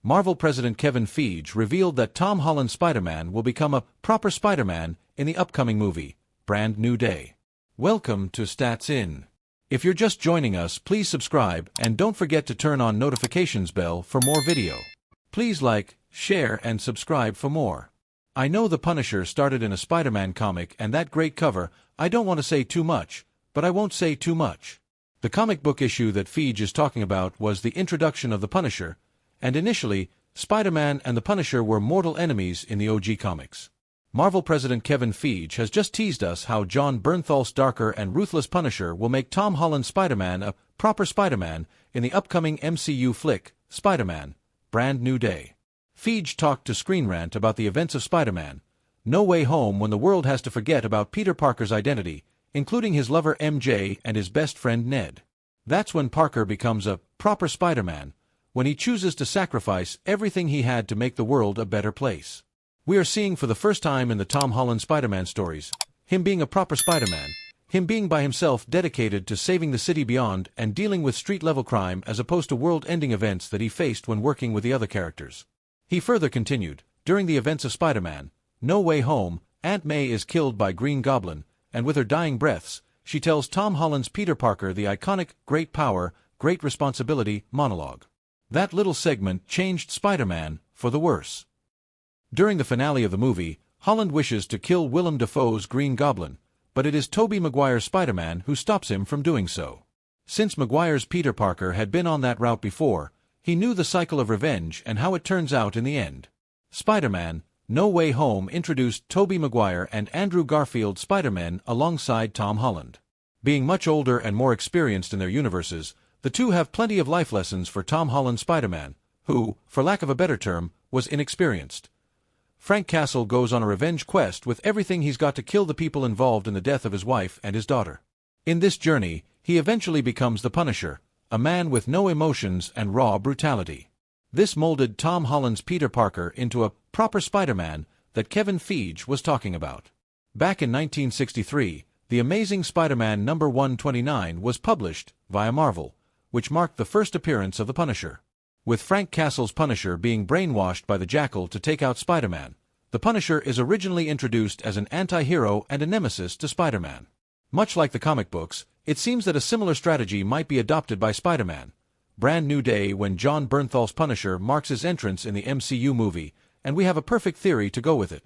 Marvel President Kevin Feige revealed that Tom Holland's Spider-Man will become a proper Spider-Man in the upcoming movie, Brand New Day. Welcome to Stats In. If you're just joining us, please subscribe and don't forget to turn on notifications bell for more video. Please like, share and subscribe for more. I know The Punisher started in a Spider-Man comic and that great cover. I don't want to say too much, but I won't say too much. The comic book issue that Feige is talking about was the introduction of the Punisher, and initially, Spider-Man and the Punisher were mortal enemies in the OG comics. Marvel President Kevin Feige has just teased us how Jon Bernthal's darker and ruthless Punisher will make Tom Holland's Spider-Man a proper Spider-Man in the upcoming MCU flick, Spider-Man, Brand New Day. Feige talked to Screen Rant about the events of Spider-Man, No Way Home, when the world has to forget about Peter Parker's identity, including his lover MJ and his best friend Ned. That's when Parker becomes a proper Spider-Man, when he chooses to sacrifice everything he had to make the world a better place. We are seeing for the first time in the Tom Holland Spider-Man stories, him being a proper Spider-Man, him being by himself dedicated to saving the city beyond and dealing with street-level crime as opposed to world-ending events that he faced when working with the other characters. He further continued, during the events of Spider-Man, No Way Home, Aunt May is killed by Green Goblin, and with her dying breaths, she tells Tom Holland's Peter Parker the iconic "great power, great responsibility" monologue. That little segment changed Spider-Man for the worse. During the finale of the movie, Holland wishes to kill Willem Dafoe's Green Goblin, but it is Tobey Maguire's Spider-Man who stops him from doing so. Since Maguire's Peter Parker had been on that route before, he knew the cycle of revenge and how it turns out in the end. Spider-Man, No Way Home introduced Tobey Maguire and Andrew Garfield's Spider-Man alongside Tom Holland. Being much older and more experienced in their universes, the two have plenty of life lessons for Tom Holland's Spider-Man, who, for lack of a better term, was inexperienced. Frank Castle goes on a revenge quest with everything he's got to kill the people involved in the death of his wife and his daughter. In this journey, he eventually becomes the Punisher, a man with no emotions and raw brutality. This molded Tom Holland's Peter Parker into a proper Spider-Man that Kevin Feige was talking about. Back in 1963, The Amazing Spider-Man number 129 was published via Marvel, which marked the first appearance of the Punisher. With Frank Castle's Punisher being brainwashed by the Jackal to take out Spider-Man, the Punisher is originally introduced as an anti-hero and a nemesis to Spider-Man. Much like the comic books, it seems that a similar strategy might be adopted by Spider-Man, Brand New Day, when Jon Bernthal's Punisher marks his entrance in the MCU movie, and we have a perfect theory to go with it.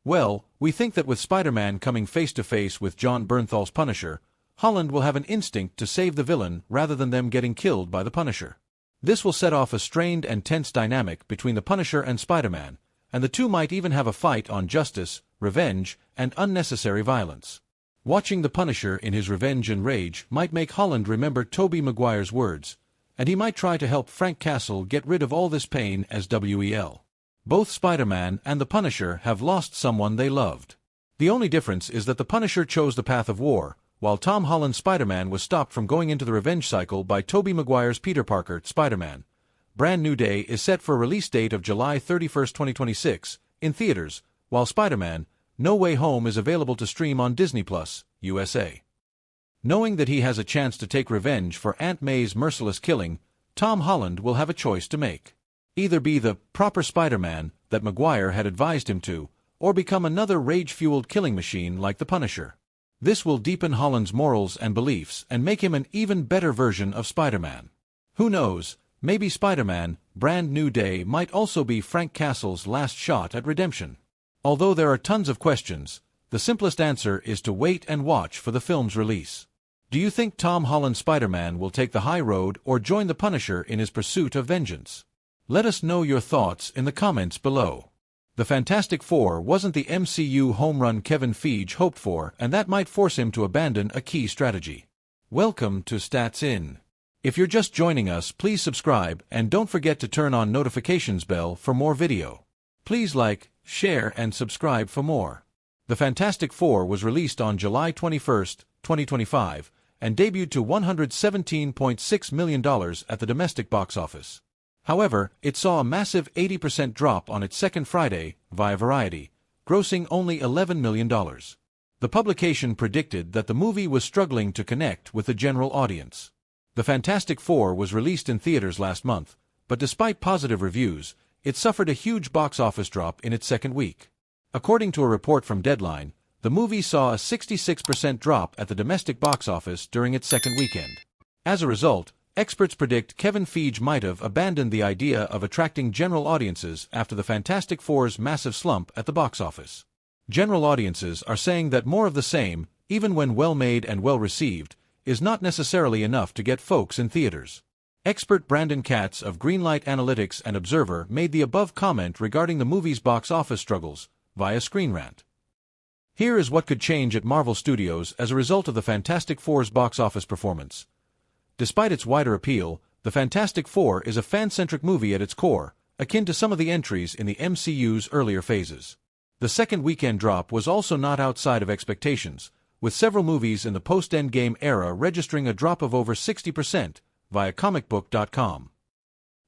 Well, we think that with Spider-Man coming face-to-face with Jon Bernthal's Punisher, Holland will have an instinct to save the villain rather than them getting killed by the Punisher. This will set off a strained and tense dynamic between the Punisher and Spider-Man, and the two might even have a fight on justice, revenge, and unnecessary violence. Watching the Punisher in his revenge and rage might make Holland remember Tobey Maguire's words, and he might try to help Frank Castle get rid of all this pain as well. Both Spider-Man and the Punisher have lost someone they loved. The only difference is that the Punisher chose the path of war, while Tom Holland's Spider-Man was stopped from going into the revenge cycle by Tobey Maguire's Peter Parker. Spider-Man, Brand New Day is set for a release date of July 31, 2026, in theaters, while Spider-Man, No Way Home is available to stream on Disney+, USA. Knowing that he has a chance to take revenge for Aunt May's merciless killing, Tom Holland will have a choice to make. Either be the proper Spider-Man that Maguire had advised him to, or become another rage-fueled killing machine like the Punisher. This will deepen Holland's morals and beliefs and make him an even better version of Spider-Man. Who knows, maybe Spider-Man, Brand New Day might also be Frank Castle's last shot at redemption. Although there are tons of questions, the simplest answer is to wait and watch for the film's release. Do you think Tom Holland's Spider-Man will take the high road or join the Punisher in his pursuit of vengeance? Let us know your thoughts in the comments below. The Fantastic Four wasn't the MCU home run Kevin Feige hoped for, and that might force him to abandon a key strategy. Welcome to Stats In. If you're just joining us, please subscribe and don't forget to turn on notifications bell for more video. Please like, share and subscribe for more. The Fantastic Four was released on July 21, 2025, and debuted to $117.6 million at the domestic box office. However, it saw a massive 80% drop on its second Friday, via Variety, grossing only $11 million. The publication predicted that the movie was struggling to connect with the general audience. The Fantastic Four was released in theaters last month, but despite positive reviews, it suffered a huge box office drop in its second week. According to a report from Deadline, the movie saw a 66% drop at the domestic box office during its second weekend. As a result, experts predict Kevin Feige might have abandoned the idea of attracting general audiences after the Fantastic Four's massive slump at the box office. General audiences are saying that more of the same, even when well-made and well-received, is not necessarily enough to get folks in theaters. Expert Brandon Katz of Greenlight Analytics and Observer made the above comment regarding the movie's box office struggles via Screen Rant. Here is what could change at Marvel Studios as a result of the Fantastic Four's box office performance. Despite its wider appeal, the Fantastic Four is a fan-centric movie at its core, akin to some of the entries in the MCU's earlier phases. The second weekend drop was also not outside of expectations, with several movies in the post-Endgame era registering a drop of over 60% via comicbook.com.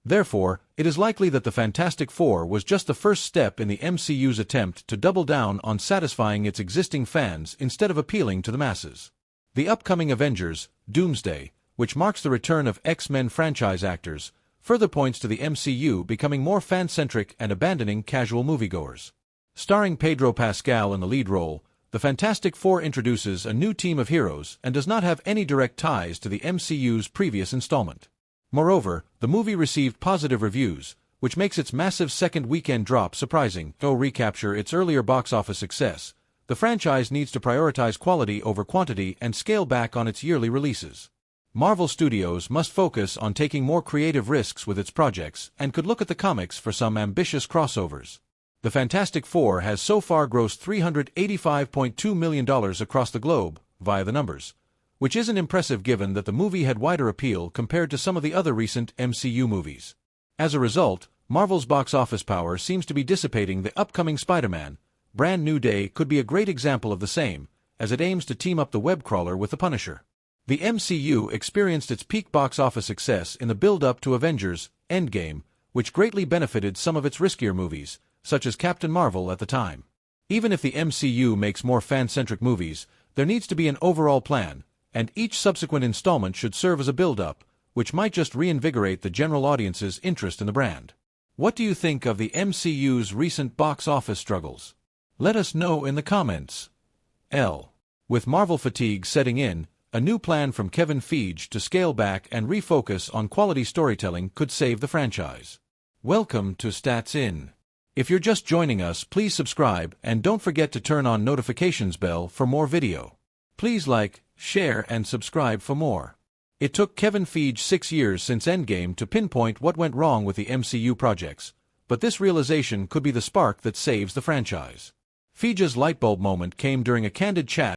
Therefore, it is likely that the Fantastic Four was just the first step in the MCU's attempt to double down on satisfying its existing fans instead of appealing to the masses. The upcoming Avengers, Doomsday, which marks the return of X-Men franchise actors, further points to the MCU becoming more fan-centric and abandoning casual moviegoers. Starring Pedro Pascal in the lead role, the Fantastic Four introduces a new team of heroes and does not have any direct ties to the MCU's previous installment. Moreover, the movie received positive reviews, which makes its massive second weekend drop surprising. To recapture its earlier box office success, the franchise needs to prioritize quality over quantity and scale back on its yearly releases. Marvel Studios must focus on taking more creative risks with its projects and could look at the comics for some ambitious crossovers. The Fantastic Four has so far grossed $385.2 million across the globe, via the numbers, which isn't impressive given that the movie had wider appeal compared to some of the other recent MCU movies. As a result, Marvel's box office power seems to be dissipating. The upcoming Spider-Man, Brand New Day could be a great example of the same, as it aims to team up the web crawler with the Punisher. The MCU experienced its peak box office success in the build-up to Avengers Endgame, which greatly benefited some of its riskier movies, such as Captain Marvel at the time. Even if the MCU makes more fan-centric movies, there needs to be an overall plan, and each subsequent installment should serve as a build-up, which might just reinvigorate the general audience's interest in the brand. What do you think of the MCU's recent box office struggles? Let us know in the comments. With Marvel fatigue setting in, a new plan from Kevin Feige to scale back and refocus on quality storytelling could save the franchise. Welcome to Stats In. If you're just joining us, please subscribe and don't forget to turn on notifications bell for more video. Please like, share and subscribe for more. It took Kevin Feige 6 years since Endgame to pinpoint what went wrong with the MCU projects, but this realization could be the spark that saves the franchise. Feige's lightbulb moment came during a candid chat